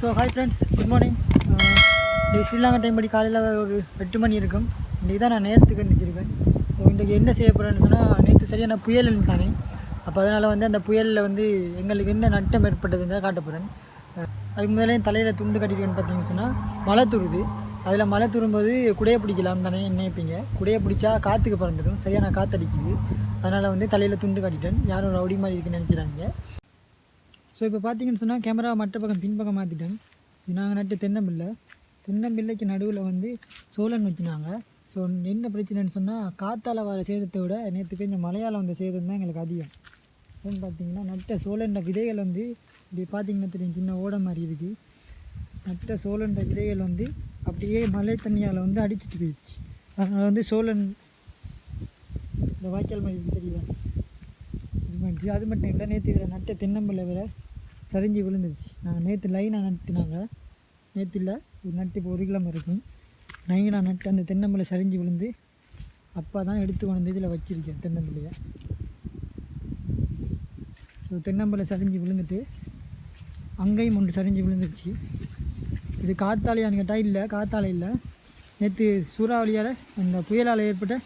So hi friends, good morning. Sri Lanka time படி காலையில் ஒரு 8 மணி இருக்கும். இன்றைக்கி தான் நான் நேரத்துக்கு எழுந்திரிச்சிருக்கேன். ஸோ இன்றைக்கி என்ன செய்ய போகிறேன்னு சொன்னால், நேற்று சரியான புயல் இருந்தானே, அப்போ அதனால் அந்த புயலில் எங்களுக்கு என்ன நட்டம் ஏற்பட்டதுன்னு காட்ட போகிறேன். அதுக்கு முதலே தலையில் துண்டு கட்டிருக்கேன்னு பார்த்தீங்கன்னு சொன்னால், மழை துருது. அதில் மழை துரும்போது குடையை பிடிக்கலாம் தானே நினைப்பீங்க. குடையை பிடிச்சா காற்றுக்கு பறந்துடும், சரியான காற்றடிக்குது. அதனால் தலையில் துண்டு கட்டிட்டேன். யாரும் ரவுடி மாதிரி இருக்குன்னு நினச்சிடாங்க. ஸோ இப்போ பார்த்தீங்கன்னு சொன்னால், கேமரா மற்ற பக்கம் பின்பக்கம் மாற்றிட்டேன். இது நாங்கள் நட்டு தென்னம்பிள்ளைக்கு நடுவில் சோழன் வச்சுனாங்க. ஸோ என்ன பிரச்சனைன்னு சொன்னால், காற்றால் வர சேதத்தை விட நேற்று பெஞ்ச மழையால் வந்த சேதம் தான் எங்களுக்கு அதிகம். அப்படின்னு பார்த்தீங்கன்னா, நட்ட சோழன்ற விதைகள் இப்படி பார்த்தீங்கன்னா தெரியும், சின்ன ஓடை மாதிரி இருக்குது. நட்ட சோழன்ற விதைகள் அப்படியே மழை தண்ணியால் அடிச்சுட்டு போயிடுச்சு. அதனால் சோழன் இந்த வாய்க்கால் மாதிரி தெரியல. அது மட்டும் இல்லை, நேற்று இதில் நட்ட தென்னம்பிள்ளை வேற சரிஞ்சு விழுந்துருச்சு. நாங்கள் நேற்று லைனாக நட்டுனாங்க. நேற்று இல்லை, ஒரு நட்டு இப்போ 1 கிலோமீட்டர் இருக்கும். லைனாக நட்டு அந்த தென்னம்பிள்ளை சரிஞ்சு விழுந்து அப்பா தான் எடுத்து கொண்டு இதில் வச்சுருக்கேன் தென்னம்பிள்ளையை. ஸோ தென்னம்பிள்ளை சரிஞ்சு விழுந்துட்டு அங்கேயும் ஒன்று சரிஞ்சு விழுந்துருச்சு. இது காற்றாலையான்னு கேட்டால் இல்லை, காற்றாலை இல்லை. நேற்று சூறாவளியால் அந்த புயலால் ஏற்பட்ட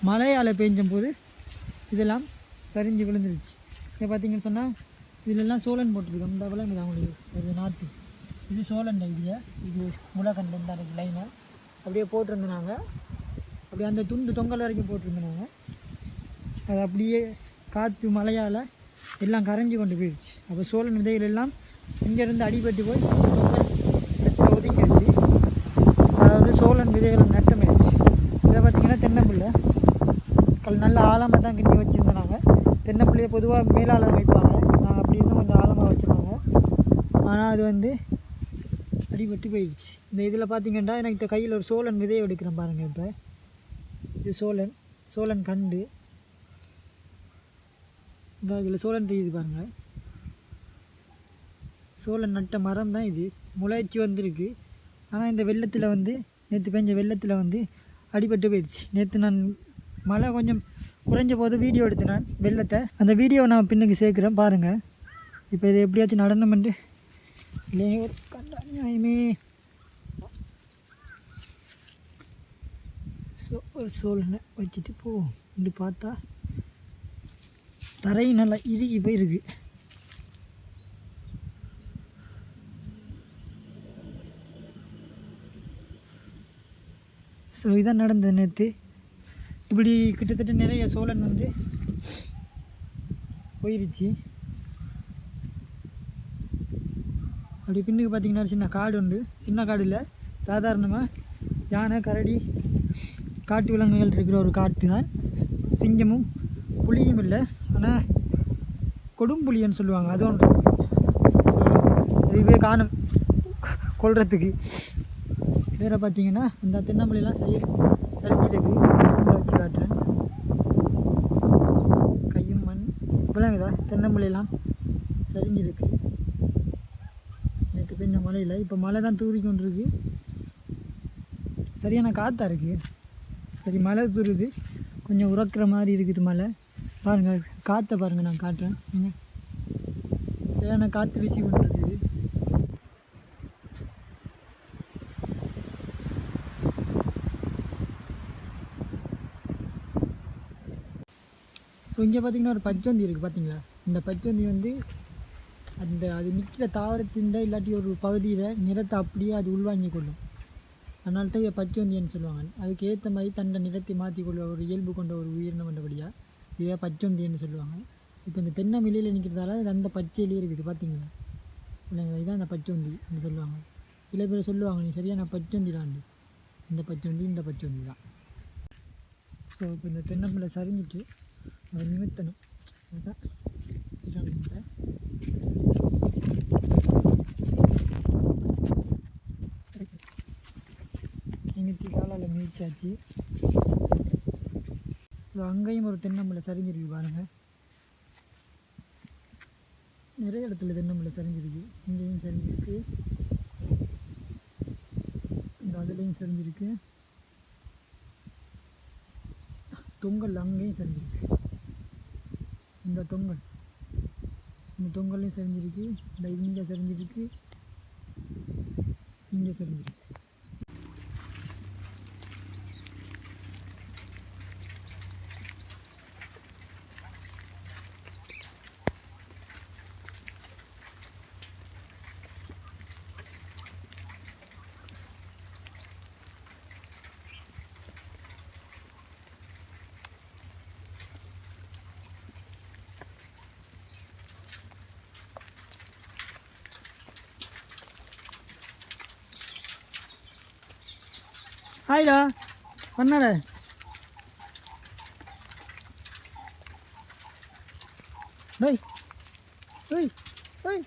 மழையால் பெஞ்சும் போது இதெல்லாம் சரிஞ்சு விழுந்துருச்சு. இப்போ பார்த்தீங்கன்னு சொன்னால், இதிலெல்லாம் சோழன் போட்டிருக்கோம். இந்த விலங்கு தான் உங்களுக்கு ஒரு நாற்று. இது சோழன் ஐடியா. இது முளைக்கண்டு இந்த லைனை அப்படியே போட்டிருந்தாங்க. அப்படியே அந்த துண்டு தொங்கல் வரைக்கும் போட்டிருந்தாங்க. அது அப்படியே காற்று மழையால் எல்லாம் கரைஞ்சி கொண்டு போயிடுச்சு. அப்போ சோழன் விதைகள் எல்லாம் இங்கேருந்து அடிபட்டு போய் தொங்கல் ஒதுங்கிடுச்சு. அதாவது சோழன் விதைகள் நட்டமாயிடுச்சு. இதை பார்த்திங்கன்னா தென்னம்பிள்ளை நல்ல ஆழமாக தான் கிண்டி வச்சுருந்தாங்க. தென்னம்பிள்ளையை பொதுவாக மேலால் வைப்பாங்க. நாங்கள் அப்படி இருந்தும் கொஞ்சம் ஆழமாக வச்சுருவாங்க. ஆனால் அது அடிபட்டு போயிடுச்சு. இந்த இதில் பார்த்திங்கன்னா, எனக்கு கையில் ஒரு சோழன் விதையை எடுக்கிறேன் பாருங்கள். இப்போ இது சோழன் கண்டு இந்த இதில் சோழன் தெரியுது பாருங்கள். சோழன் நட்ட மரம் தான் இது. முளைச்சி வந்திருக்கு. ஆனால் இந்த வெள்ளத்தில் நேற்று பெஞ்ச வெள்ளத்தில் அடிபட்டு போயிடுச்சு. நேற்று நான் மழை கொஞ்சம் குறைஞ்ச போது வீடியோ எடுத்து நான் வெள்ளத்தை, அந்த வீடியோவை நான் பின்னுக்கு சேர்க்குறேன் பாருங்கள். இப்போ இது எப்படியாச்சும் நடனமெண்டு இல்லையே ஒரு கண்டாயமே. ஒரு சோழனை வச்சுட்டு போவோம். இப்படி பார்த்தா தரை நல்லா இறுகி போயிருக்கு. ஸோ இதான் நடந்தது நேற்று. இப்படி கிட்டத்தட்ட நிறைய சோழன் போயிருச்சு. அப்படி பின்னுக்கு பார்த்திங்கன்னா சின்ன காடு உண்டு. சின்ன காடு இல்லை, சாதாரணமாக யானை கரடி காட்டு விலங்குகள் இருக்கிற ஒரு காட்டு தான். சிங்கமும் புலியும் இல்லை, ஆனால் கொடும்புலின்னு சொல்லுவாங்க, அது ஒன்று. இதுவே காணும் கொள்றதுக்கு. வேறு பார்த்திங்கன்னா அந்த தென்னம்பிள்ளைலாம் சரிஞ்சிருக்கு. வச்சு காட்டுறேன். கையும் மண் விலங்குதா, தென்னம்பிள்ளைலாம் சரிஞ்சிருக்கு. நேற்று பெஞ்ச மழையில் இப்போ மழை தான் தூறி கொண்டிருக்கு. சரியான காற்றா இருக்குது. சரி, மழை தூருது, கொஞ்சம் உறக்கிற மாதிரி இருக்குது மழை. பாருங்கள், காற்றை பாருங்கள், நான் காட்டுறேன். நீங்கள் சரியான காற்று வீசி கொண்டிருக்குது. ஸோ இங்கே பார்த்திங்கன்னா ஒரு பச்சோந்தி இருக்குது பார்த்தீங்களா. இந்த பச்சோந்தி அது நிற்கிற தாவரத்தின் இல்லாட்டி ஒரு பகுதியில் நிறத்தை அப்படியே அது உள்வாங்கி கொள்ளும். அதனால தான் இதை பச்சோந்தின்னு சொல்லுவாங்க. அதுக்கு ஏற்ற மாதிரி தன்னை நிறத்தை மாற்றிக்கொள்ள ஒரு இயல்பு கொண்ட ஒரு உயிரினம் கொண்டபடியாக இதை பச்சோந்தின்னு சொல்லுவாங்க. இப்போ இந்த தென்னம்பிள்ளையில் நிற்கிறதால அது அந்த பச்சையிலே இருக்குது பார்த்தீங்களா இல்லைங்களா. இதுதான் அந்த பச்சோந்தின்னு சொல்லுவாங்க. சில பேர் சொல்லுவாங்க, நீ சரியான பச்சோந்தி தான், இந்த பச்சோந்தி தான். ஸோ இப்போ இந்த தென்னம்பிள்ளை சரிஞ்சிட்டு அதை நிமித்தணும். அதுதான் நிமித்தி காலால் மிதிச்சாச்சு. அங்கேயும் ஒரு தென்னம்பிள்ளை சரிஞ்சிருக்கு பாருங்கள். நிறைய இடத்துல தென்னம்பிள்ளை சரிஞ்சிருக்கு. இங்கேயும் சரிஞ்சிருக்கு, இந்த அதுலேயும் சரிஞ்சிருக்கு. தொங்கல் அங்கேயும் சரிஞ்சிருக்கு. இந்த தொங்கல்லையும் சரிஞ்சிருக்கு. இந்த இங்கே சரிஞ்சிருக்கு. இங்கே சொல்லுங்க. ஹாய்டா பண்ணாட டேய் டேய் டேய்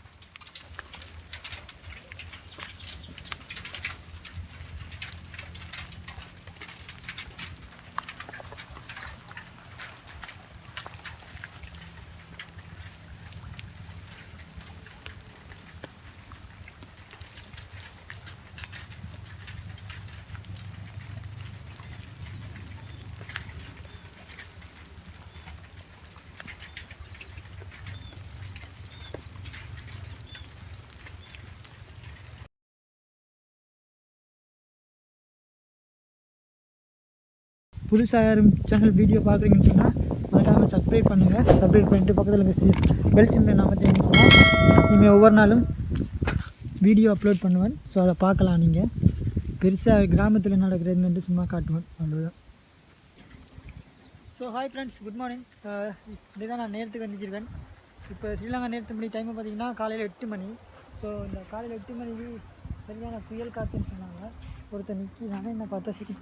புதுசாக யாரும் சேனல் வீடியோ பார்க்குறீங்கன்னு சொன்னால் மறக்காமல் சப்ஸ்கிரைப் பண்ணுங்கள். சப்ஸ்கிரைப் பண்ணிட்டு பக்கத்தில் இருக்க பெல் சிம்மில் நாமத்தைன்னு சொன்னால் நீங்கள் ஒவ்வொரு நாளும் வீடியோ அப்லோட் பண்ணுவேன். ஸோ அதை பார்க்கலாம். நீங்கள் பெருசாக கிராமத்தில் நடக்கிறதுன்னு சும்மா காட்டுவேன், அவ்வளோதான். So hi friends, good morning. இப்படி தான் நான் நேரத்துக்கு வந்துச்சிருக்கேன். இப்போ ஸ்ரீலங்கா நேரத்து மணி டைமை பார்த்திங்கன்னா காலையில் 8 மணி. ஸோ இந்த காலையில் 8 மணிக்கு சரியான புயல் காற்றுன்னு சொன்னாங்க. ஒருத்தர் நிற்கிறாங்க, என்ன பார்த்தா சரி